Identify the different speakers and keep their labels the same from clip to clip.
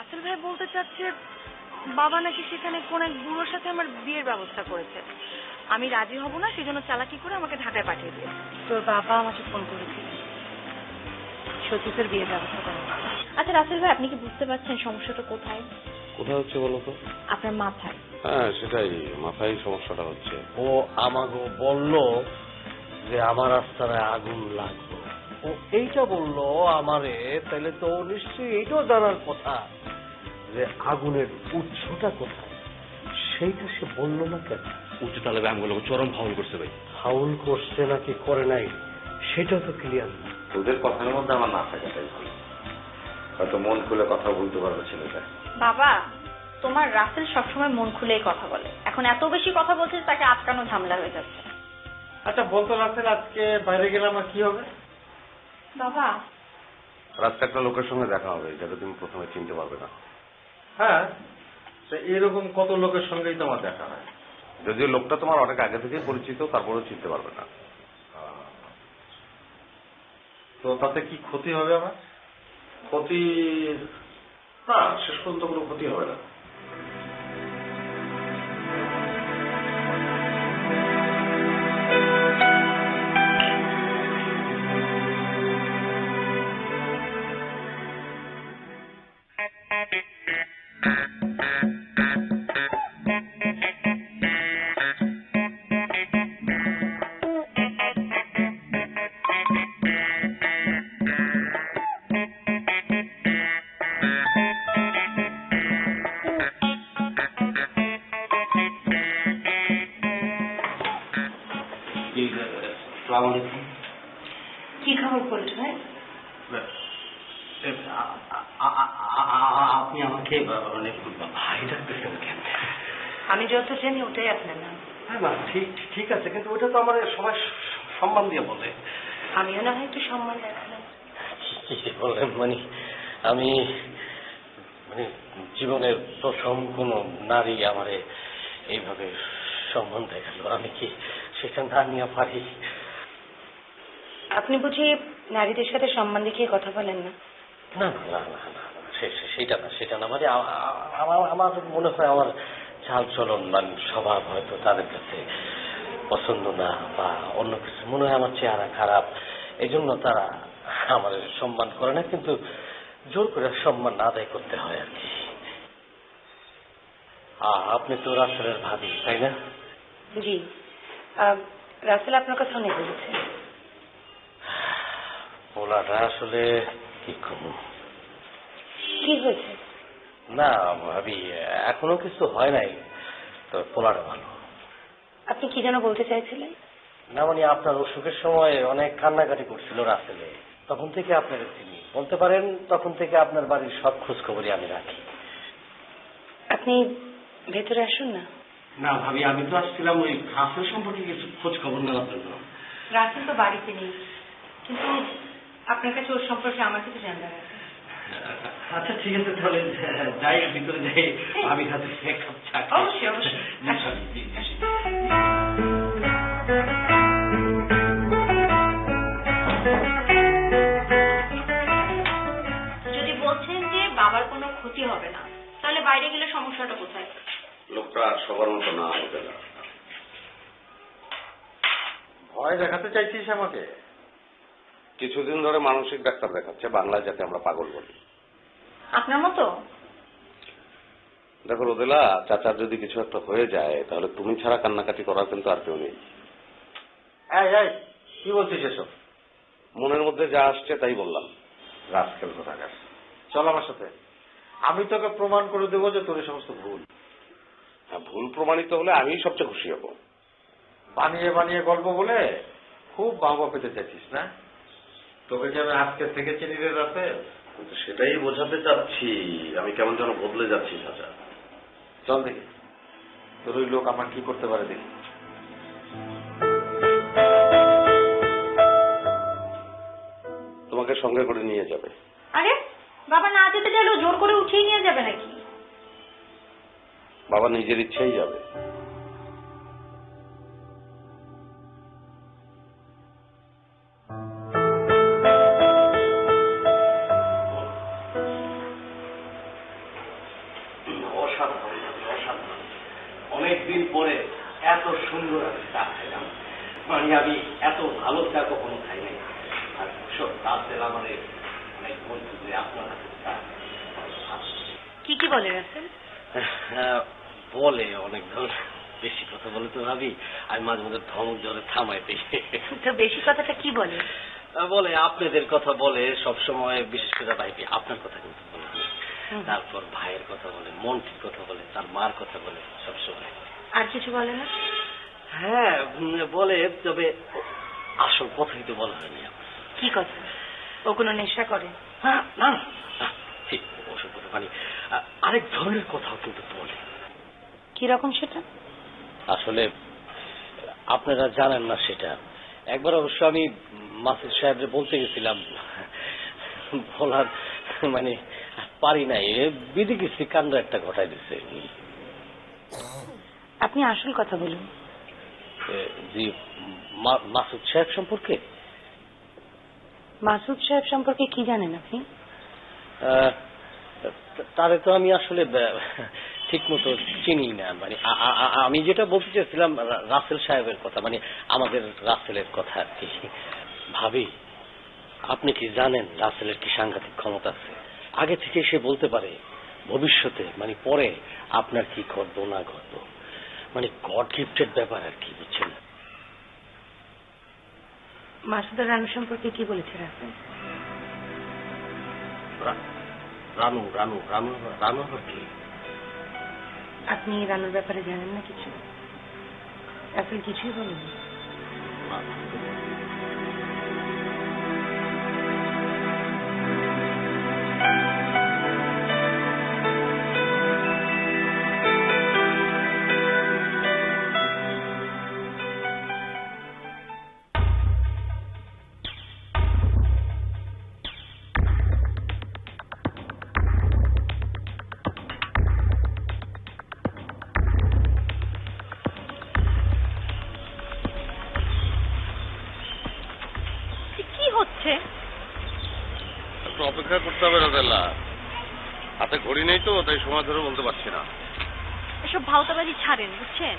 Speaker 1: রাসেল ভাই বলতে চাচ্ছে বাবা নাকি সেখানে কোন এক বুড়োর সাথে আমার বিয়ের ব্যবস্থা করেছে। আমি রাজি হব না, সেজন্য চালাকি করে আমাকে ঢাকায় পাঠিয়ে দিয়েছে। তোর বাবা আমাকে ফোন করেছিল সতীশের বিয়ের ব্যবস্থা করার। আচ্ছা রাসেল ভাই, আপনি কি বুঝতে পারছেন সমস্যাটা কোথায়?
Speaker 2: কোথায় হচ্ছে বলো তো?
Speaker 1: আপনার মাথায়।
Speaker 2: হ্যাঁ সেটাই, মাথায় সমস্যাটা হচ্ছে।
Speaker 3: ও আমাকে বলল যে আমার আস্তানায় আগুন লাগবে, ও এইটা বললো আমারে, তাহলে তো নিশ্চয়ই এইটাও জানার কথা যে আগুনের উৎসটা কোথায়। সেইটা সে বললো না কেন?
Speaker 4: উচ্চ তালে ব্যায়ামগুলো চরম ফাউল করছে ভাই।
Speaker 3: ফাউল করছে নাকি করে নাই সেটা তো ক্লিয়ার না।
Speaker 2: তোদের কথার মধ্যে আমার না থাকাটাই ভালো, হয়তো মন খুলে কথা বলতে পারবে ছেলেটা।
Speaker 1: বাবা, তোমার রাসেল সবসময় মন খুলেই কথা বলে, এখন এত বেশি কথা বলছে তাকে আটকানো ঝামেলা হয়ে যাচ্ছে।
Speaker 5: আচ্ছা বলতো রাসেল, আজকে বাইরে গেলাম আর কি হবে?
Speaker 1: বাবা,
Speaker 2: রাস্তা একটা লোকের সঙ্গে দেখা হবে যাকে তুমি প্রথমে চিনতে পারবে না।
Speaker 5: হ্যাঁ, এরকম কত লোকের সঙ্গেই তো আমার দেখা হয়।
Speaker 2: যদিও লোকটা তোমার অনেক আগে থেকেই পরিচিত, তারপরেও চিনতে পারবে না।
Speaker 5: তো তাতে কি ক্ষতি হবে আমার?
Speaker 2: ক্ষতি না, শেষ পর্যন্ত কোনো ক্ষতি হবে না।
Speaker 1: কি খবর বলছো ভাই?
Speaker 3: আপনি আমাকে অনেক ভাই ডাকতেছেন কেন?
Speaker 1: আমি যত জানি ওটাই আপনার নাম।
Speaker 3: হ্যাঁ না, ঠিক আছে, কিন্তু ওটা তো আমার সবাই সম্মান দিয়ে বলে।
Speaker 1: আমিও না হয় একটু সম্মান দেখালাম।
Speaker 3: কি বলেন, মানে আমি মানে জীবনের প্রথম কোন নারী আমারে এইভাবে সম্মান দেখালো, আমি কি সেটা না নিয়ে পারি?
Speaker 1: আপনি বুঝি নারীদের সাথে সম্মান দেখিয়ে কথা বলেন না?
Speaker 3: না না না না, সেটা না, মানে আমার মনে হয় আমার চাল চলন মানে স্বভাব হয়তো তাদের কাছে পছন্দ না, বা অন্য কিছু মনে হয় আমার চেহারা খারাপ, এই জন্য তারা আমার সম্মান করে না, কিন্তু জোর করে সম্মান আদায় করতে হয় আর কি। আপনি তো রাসেলের ভাবি, তাই না?
Speaker 1: জি, রাসেল আপনার কথা অনেক বলেছে।
Speaker 3: বলাটা আসলে কি করবো।
Speaker 1: কি হয়েছে?
Speaker 3: না ভাবি, এখনো কিছু হয় নাই, তো বলাটা ভালো।
Speaker 1: আপনি কি যেন বলতে চাইছিলেন?
Speaker 3: না মানে আপনার অসুখের সময় অনেক কান্নাকাটি করছিল রাসেলে, তখন থেকে আপনাকে চিনি, বলতে পারেন তখন থেকে আপনার বাড়ির সব খোঁজ খবরই আমি রাখি।
Speaker 1: আপনি ভেতরে আসুন না।
Speaker 3: না ভাবি, আমি তো আসছিলাম ওই রাসেল সম্পর্কে কিছু খোঁজ খবর নেওয়ার জন্য।
Speaker 1: রাসেল তো বাড়িতে নেই, কিন্তু আপনার কাছে ওর সম্পর্কে আমার কিছু জানতে আছে।
Speaker 3: আচ্ছা ঠিক আছে, তাহলে যাই, ভিতরে যাই, আমি হাতে এক কাপ চা খাই।
Speaker 1: অবশ্যই অবশ্যই। যদি বলছেন যে বাবার কোনো ক্ষতি হবে না, তাহলে বাইরে গেলে সমস্যাটা কোথায়?
Speaker 2: লোকটা সবার মতো না হতে না।
Speaker 5: ভয় দেখাতে চাইছিস আমাকে?
Speaker 2: কিছুদিন ধরে মানসিক ডাক্তার দেখাচ্ছে, বাংলায় যাতে আমরা পাগল বলি।
Speaker 1: আপনার মতো?
Speaker 2: দেখো রোদেলা, চাচার যদি কিছু একটা হয়ে যায় তাহলে তুমি ছাড়া কান্নাকাটি করার কিন্তু আর কেউ নেই।
Speaker 5: এই কি বলছিস এসব?
Speaker 2: মনের মধ্যে যা আসছে তাই বললাম।
Speaker 5: রাস্কেল কোথাকার, চল আমার সাথে, আমি তোকে প্রমাণ করে দেবো যে তোর এই সমস্ত ভুল।
Speaker 2: হ্যাঁ, ভুল প্রমাণিত হলে আমি সবচেয়ে খুশি হব।
Speaker 5: বানিয়ে বানিয়ে গল্প বলে খুব বাহবা পেতে চাইছিস না? তোকে যে আমি আজকে থেকে চিনি রে রাসেল।
Speaker 2: সেটাই বোঝাতে চাচ্ছি, আমি কেমন যেন বদলে যাচ্ছি চাচা।
Speaker 5: চল দেখি তোর ওই লোক আমার কি করতে পারে দেখি।
Speaker 2: তোমাকে সঙ্গে করে নিয়ে যাবে।
Speaker 1: আরে বাবা না যেতে চাইলেও জোর করে উঠিয়ে নিয়ে যাবে নাকি?
Speaker 2: বাবা নিজের ইচ্ছেই যাবে।
Speaker 3: অসাধারণ। অনেকদিন পরে এত সুন্দর একটা চা খাইলাম, মানে আমি এত ভালো চা কখনো খাই নাই। আর সব রাসেল আমাদের অনেক বন্ধু যে আপনার হাতে চা
Speaker 1: কি কি বলে রাসেল?
Speaker 3: বলে অনেক ধরনের, বেশি কথা বলে তো ভাবি আমি মাঝে মাঝে ধমক জ্বরে থামাই দিই।
Speaker 1: তো বেশি কথাটা কি বলে?
Speaker 3: বলে আপনাদের কথা বলে সবসময়, বিশেষ করে ভাইকে আপনার কথা কিন্তু বলে। তারপর ভাইয়ের কথা বলে, মন্টির কথা বলে, তার মার কথা বলে সবসময়।
Speaker 1: আর কিছু বলে না?
Speaker 3: হ্যাঁ বলে, তবে আসল কথাই তো বলা হয়নি।
Speaker 1: কি কথা? ও কোনো নেশা করে?
Speaker 3: হ্যাঁ, না ঠিক ওসব কথা, মানে আরেক ধরনের কথাও কিন্তু বলে।
Speaker 1: কিরকম সেটা?
Speaker 3: আসলে আপনারা জানেন না সেটা। একবার অবশ্য আমি মাসুদ সাহেবরে বলতে গেছিলাম, বলার মানে পারি নাই, বিদিকিছি কাণ্ড একটা ঘটাই দিচ্ছে।
Speaker 1: আপনি আসল কথা বলুন।
Speaker 3: জি, মাসুদ সাহেব সম্পর্কে।
Speaker 1: মাসুদ সাহেব সম্পর্কে কি জানেন আপনি?
Speaker 3: তারে তো আমি আসলে ঠিক মতো চিনি না, মানে আমি যেটা বলতে চাইছিলাম রাসেল সাহেবের কথা, মানে আমাদের রাসেলের কথা আর কি। ভাবি, আপনি কি জানেন রাসেলের কি সাংঘাতিক ক্ষমতা আছে? আগে থেকে সে বলতে পারে ভবিষ্যতে, মানে পরে আপনার কি ঘটবো না ঘটবো, মানে গড গিফটেড ব্যাপার আর কি, বুঝছেন?
Speaker 1: মাসুদ আর রানু সম্পর্কে কি বলেছে রাসেল?
Speaker 3: রানু রানু রানু রানু আবার কি?
Speaker 1: আপনি রানুর ব্যাপারে জানেন না কিছু? রাসেল কিছুই বলেনি?
Speaker 2: অপেক্ষা করতে হবে রাজেল্লা, হাতে ঘড়ি নেই তো, তাই সময় ধরে বলতে পারছি না।
Speaker 1: এসব ভাওতাবাজি ছাড়েন, বুঝছেন?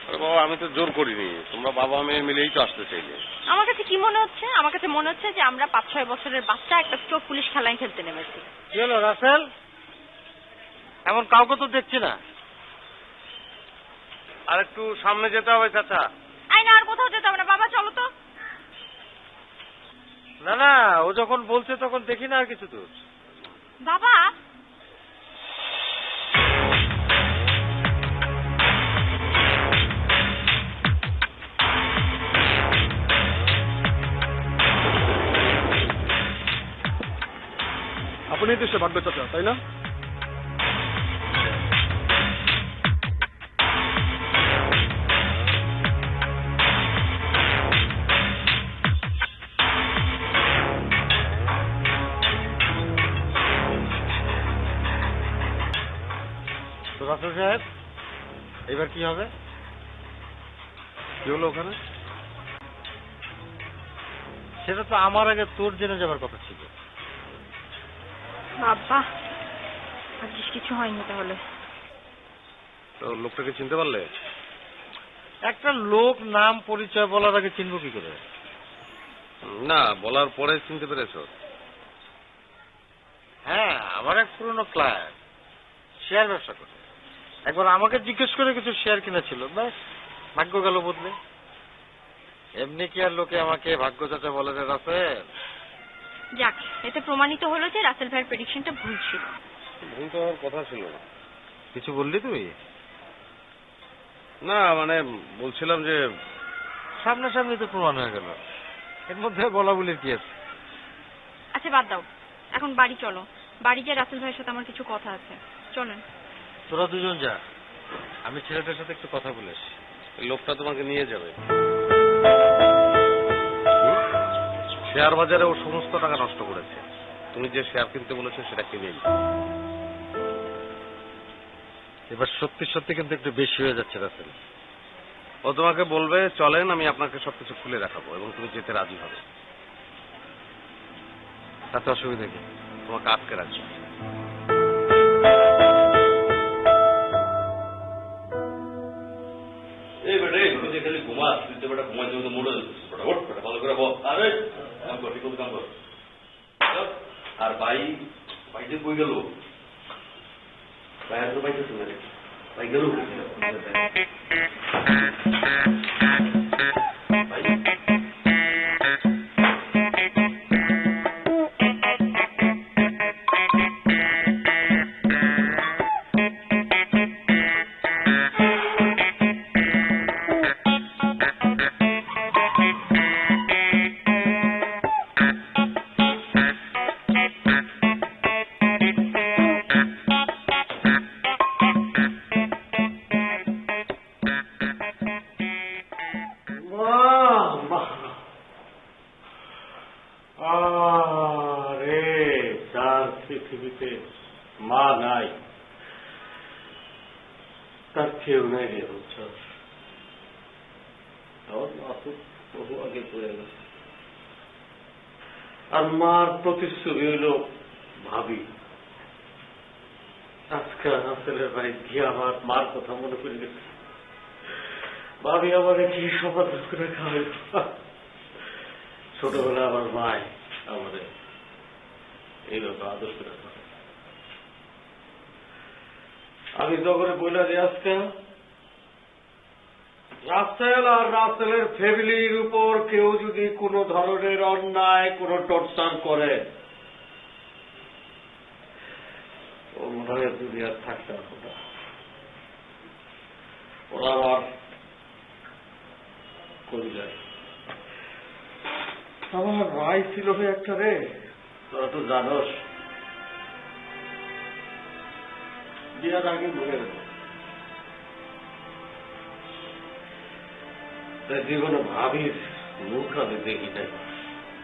Speaker 2: আরে বাবা, আমি তো জোর করিনি, তোমরা বাবা মেয়ে মিলেই তো আসতে চাইলে।
Speaker 1: আমার কাছে কি মনে হচ্ছে? আমার কাছে মনে হচ্ছে যে আমরা 5-6 বছরের বাচ্চা একটা চোর পুলিশ খেলায় খেলতে নেমেছি।
Speaker 3: কি হলো রাসেল? এমন কাউকে তো দেখছি না।
Speaker 2: আর একটু সামনে যেতে হবে চাচা।
Speaker 1: আই না, আর কোথাও যেতে হবে না, বাবা চলো তো।
Speaker 5: না না, ও যখন বলছে তখন দেখি না আর কিছু তো।
Speaker 1: বাবা,
Speaker 6: আপনি তো সে ভাগ্য চাচা, তাই না?
Speaker 5: তো রাসেল সাহেব, এবার কি হবে?
Speaker 6: কি হলো ওখানে?
Speaker 5: সেটা তো আমার আগে তোর জেনে যাবার কথা ছিল।
Speaker 1: বাবা আজকে কিছু হয়নি তাহলে?
Speaker 6: তো লোকটাকে চিনতে পারলে?
Speaker 5: একটা লোক নাম পরিচয় বলার আগে চিনব কি করে?
Speaker 6: না, বলার পরে চিনতে পেরেছ?
Speaker 5: হ্যাঁ, আমার এক পুরনো ক্লায়েন্ট, শেয়ার ব্যবসা করে। একবার আমাকে জিজ্ঞেস করে কিছু শেয়ার কিনা ছিল, ব্যাস ভাগ্য গেল বদলে। এমনি কি আর লোকে আমাকে ভাগ্য চাচা বলে রে রাসেল?
Speaker 1: যাক, এতে প্রমাণিত হলো যে রাসেল ভাইয়ের প্রেডিকশনটা ভুল ছিল।
Speaker 6: ভুল তো হওয়ার কথা ছিল না।
Speaker 5: কিছু বললি তুই?
Speaker 6: না, মানে বলছিলাম যে
Speaker 5: সামনাসামনি তো প্রমাণ হয়ে গেল, এর মধ্যে বলা বলির কি আছে?
Speaker 1: আচ্ছা বাদ দাও, এখন বাড়ি চলো। বাড়ি গিয়ে রাসেল ভাইয়ের সাথে আমার কিছু কথা আছে, চলেন।
Speaker 5: তোরা দুজন যা, আমি ছেলেটার সাথে একটু কথা বলে আসি।
Speaker 6: লোকটা তোমাকে নিয়ে যাবে। শেয়ার বাজারে ও সমস্ত টাকা নষ্ট করেছে। তুমি যে শেয়ার কিনতে বলেছো সেটা কিনেই।
Speaker 5: এবার সত্যি সত্যি কিন্তু একটু বেশি হয়ে যাচ্ছে রাসেল।
Speaker 6: ও তোমাকে বলবে চলেন, আমি আপনাকে সবকিছু খুলে দেখাবো, এবং তুমি যেতে রাজি হবে।
Speaker 5: তাতে অসুবিধা কি?
Speaker 6: তোমাকে আটকে রাখবে।
Speaker 4: ঘুমা তুই তো বেটা ঘুমাইতে মতো মোড়ে যাচ্ছিস বেটা ওঠ বেটা ভালো করে বল আরে কাম কর ঠিক মতো কাম কর আর ভাই যে কই গেল ভাই আর তো পাইতেছে না রে ভাই গেল
Speaker 3: আরে যার পৃথিবীতে মা নাই তার কেউ নাই রে বুঝছস বহু আগে পড়ে গেছে আর মার প্রতিশ্রুতি হইল ভাবি আজকে রাসেলের বাড়ি গিয়ে আমার মার কথা মনে পড়ে গেছে ভাবি আমার কি সমাধান করে খাবে ছোটবেলা আমার মায় আমাদের এইরকম আদর্শ করে আমি জগরে বইলা যে আজকে রাসেল আর রাসেলের ফ্যামিলির উপর কেউ যদি কোনো ধরনের অন্যায় কোনো টর্চার করে ও মনে হয় দুনিয়ার থাকতে হবে না ওরা আবার কোন যায় আমার ভাই ছিল একটা রে তোরা তো জানোস বিয়ার আগে মরে গেল তাই জীবনে ভাবির মুখ আমি দেখি নাই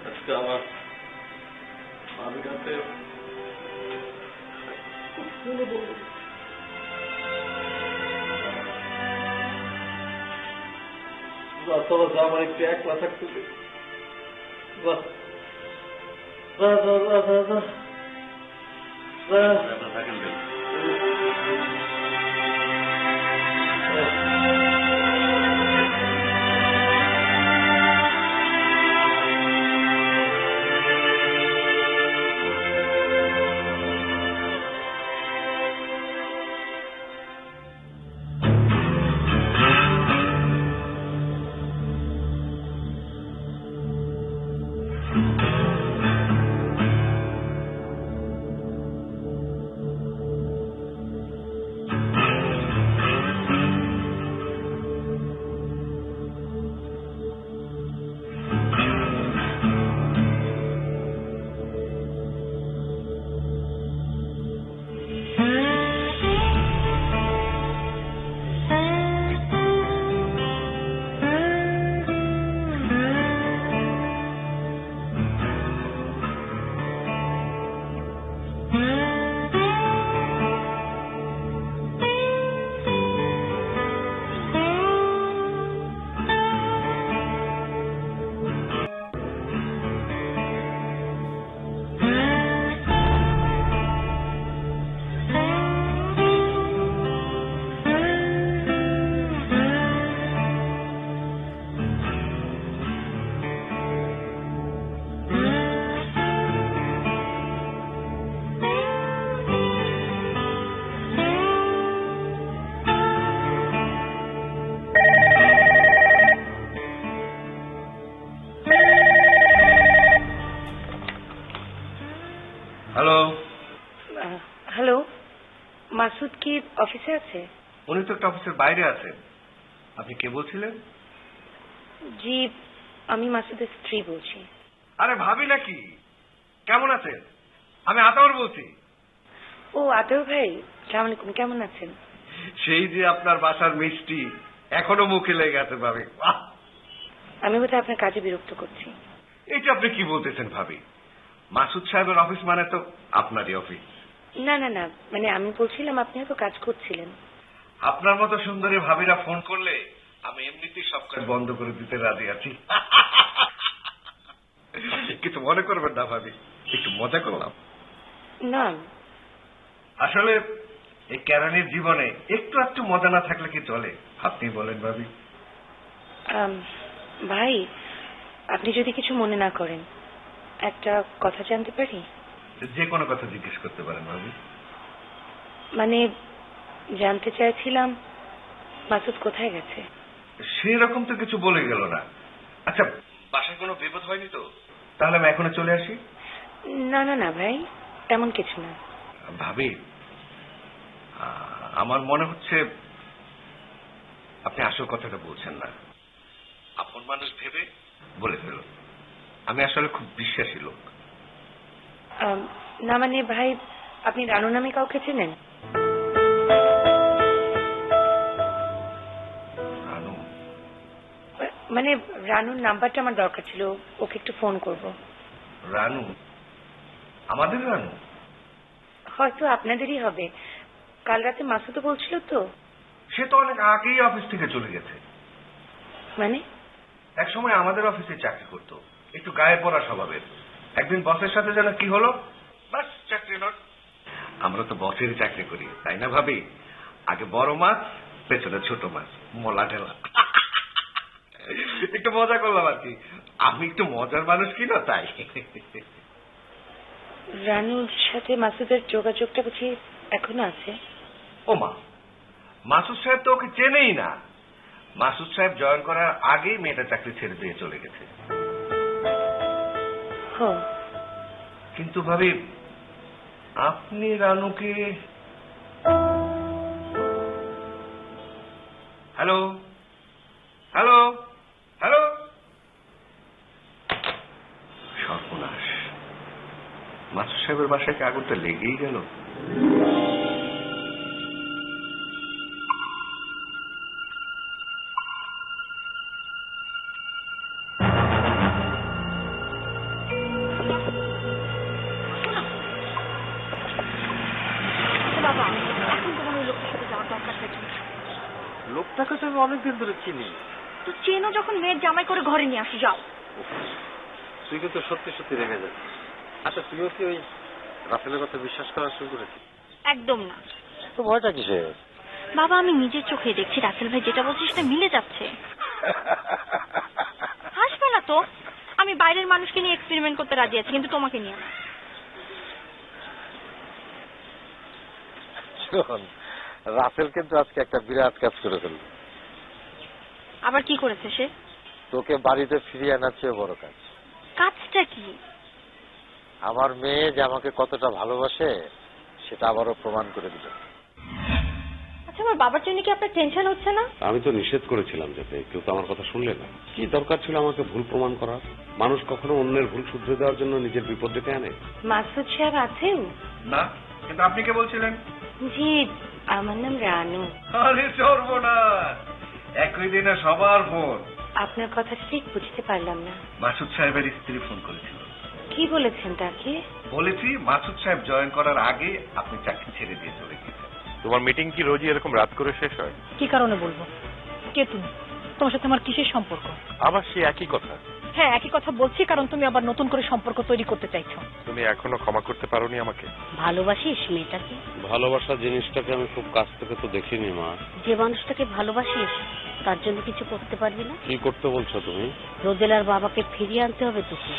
Speaker 3: আজকে আমার ভাবির হাতে তোরা আমার একটু একলা থাকতে
Speaker 1: হ্যালো মাসুদ কি অফিসে আছে?
Speaker 6: উনি তো একটা অফিসের বাইরে আছেন। আপনি কে বলছিলেন?
Speaker 1: জি আমি মাসুদের স্ত্রী বলছি।
Speaker 6: আরে ভাবি নাকি? কেমন আছেন? আমি আতাউর বলছি।
Speaker 1: ও আতাউর ভাই, আসসালামু আলাইকুম, কেমন আছেন?
Speaker 6: সেই যে আপনার বাসার মিষ্টি এখনো মুখে লেগে আছে ভাবি।
Speaker 1: আমি বোধহয় আপনার কাজে বিরক্ত করছি।
Speaker 6: এটা আপনি কি বলতেছেন ভাবি? মাসুদ সাহেবের অফিস মানে তো আপনারই অফিস।
Speaker 1: না না না, মানে আমি বলছিলাম আপনি হয়তো কাজ করছিলেন।
Speaker 6: আপনার মতো সুন্দরী ভাবিরা ফোন করলে আমি এমনিতেই সব কাজ বন্ধ করে দিতে রাজি আছি। কিছু মনে করবেন না ভাবি, একটু মজা করলাম।
Speaker 1: না
Speaker 6: আসলে এই কেরানির জীবনে একটু একটু মজা না থাকলে কি চলে? আপনি বলেন ভাবি।
Speaker 1: ভাই, আপনি যদি কিছু মনে না করেন, একটা কথা জানতে পারি?
Speaker 6: যে কোনো কথা জিজ্ঞেস করতে পারেন ভাবি।
Speaker 1: মানে জানতে চাইছিলাম মাসুদ কোথায় গেছে?
Speaker 6: সেরকম তো কিছু বলে গেল না। আচ্ছা, বাসায় কোনো বিপদ হয়নি তো? তাহলে আমি এখনো চলে আসি।
Speaker 1: না না না ভাই, তেমন কিছু না।
Speaker 6: ভাবি, আমার মনে হচ্ছে আপনি আসল কথাটা বলছেন না। আপন মানুষ ভেবে বলে ফেলুন। আমি আসলে খুব বিশ্বাসী লোক।
Speaker 1: না মানে ভাই, আপনি রানু নামে কাউকে চেনেন?
Speaker 6: রানু?
Speaker 1: মানে রানুর নাম্বারটা আমার দরকার ছিল, ওকে একটু ফোন করব।
Speaker 6: রানু? আমাদের রানু?
Speaker 1: হয়তো আপনাদেরই হবে। কাল রাতে মাসুদও বলছিল তো।
Speaker 6: সে তো অনেক আগেই অফিস থেকে চলে গেছে।
Speaker 1: মানে?
Speaker 6: এক সময় আমাদের অফিসে চাকরি করতো, একটু গায়ে পড়া স্বভাবের। একদিন বসের সাথে যেন কি হলো, বাস চাকরি নট। আমরা তো বসেরই চাকরি করি, তাই না ভাবি? আগে বড় মাছ, পেছনে ছোট মাছ, মোলা ঢেলা। একটু মজা করলাম আর কি। আমি একটু মজার মানুষ কি না, তাই।
Speaker 1: রানুর সাথে মাসুদের যোগাযোগটা বুঝি এখনো আছে?
Speaker 6: ও মা, মাসুদ সাহেব তো ওকে চেনেই না। মাসুদ সাহেব জয়েন করার আগেই মেয়েটা চাকরি ছেড়ে দিয়ে চলে গেছে। কিন্তু ভাবি, আপনি রানুকে... হ্যালো হ্যালো হ্যালো, সর্বনাশ, মাসুদ সাহেবের বাসায় কি আগুনটা লেগেই গেল?
Speaker 5: লোকটাকে তো আমি অনেকদিন ধরে চিনি।
Speaker 1: তো চেনো যখন, মেয়ের জামাই করে ঘরে নিয়ে আসো, যাও।
Speaker 5: তুই কিন্তু সত্যি সত্যি রেগে যাচ্ছিস। আচ্ছা, তুইও কি ওই রাফেলের কথা বিশ্বাস করা শুরু করেছিস?
Speaker 1: একদম না।
Speaker 5: তো ভয়টা কিসে?
Speaker 1: বাবা, আমি নিজের চোখে দেখছি রাসেল ভাই যেটা বলছিস সেটা মিলে যাচ্ছে। হাসবে না তো। আমি বাইরের মানুষকে নিয়ে এক্সপেরিমেন্ট করতে রাজি আছি, কিন্তু তোমাকে নিয়ে না।
Speaker 5: শোন, রাফেল কিন্তু আজকে একটা বিরাট কাজ করে ফেলল।
Speaker 1: আবার কি করেছে সে?
Speaker 5: তোকে বাড়িতে ফিরিয়ে আনার চেয়ে বড় কাজ।
Speaker 1: কাজটা কি?
Speaker 5: আমার মেয়ে যে আমাকে কতটা ভালোবাসে সেটা আবারও প্রমাণ করে দিল।
Speaker 1: আচ্ছা, আমার বাবার জন্য কি আপনার টেনশন হচ্ছে না?
Speaker 2: আমি তো নিষেধ করেছিলাম যেতে, কেউ তো আমার কথা শুনলে না। কি দরকার ছিল আমাকে ভুল প্রমাণ করার? মানুষ কখনো অন্যের ভুল শুধরে দেওয়ার জন্য নিজের বিপদ ডেকে আনে?
Speaker 1: মাসুদ সাহেব আছেন?
Speaker 6: না, কিন্তু আপনি কে বলছিলেন?
Speaker 1: জি, আমার নাম রানু।
Speaker 6: আরে সর্বনাশ, একই দিনে সবার ফোন।
Speaker 1: আপনার কথা ঠিক বুঝতে পারলাম না।
Speaker 6: মাসুদ সাহেবের স্ত্রী ফোন করেছিল।
Speaker 1: কি বলেছেন তাকে?
Speaker 6: বলেছি মাসুদ সাহেব জয়েন করার আগে আপনি চাকরি ছেড়ে দিয়ে চলে গেছেন।
Speaker 7: তোমার মিটিং কি রোজই এরকম রাত করে শেষ হয়?
Speaker 8: কি কারণে বলবো? কে তুমি? তোমার সাথে আমার কিসের সম্পর্ক?
Speaker 7: আবার সে একই কথা।
Speaker 8: হ্যাঁ, একই কথা বলছি, কারণ তুমি আবার নতুন করে সম্পর্ক তৈরি করতে চাইছো।
Speaker 7: তুমি এখনো ক্ষমা করতে পারোনি আমাকে?
Speaker 8: ভালোবাসিস মেয়েটাকে?
Speaker 2: ভালোবাসা জিনিসটাকে আমি খুব কাছ থেকে তো দেখিনি মা।
Speaker 8: যে মানুষটাকে ভালোবাসিস তার জন্য কিছু করতে পারবি না?
Speaker 2: কি করতে বলছো তুমি?
Speaker 8: রোজেলার বাবাকে ফিরিয়ে আনতে হবে তোকে।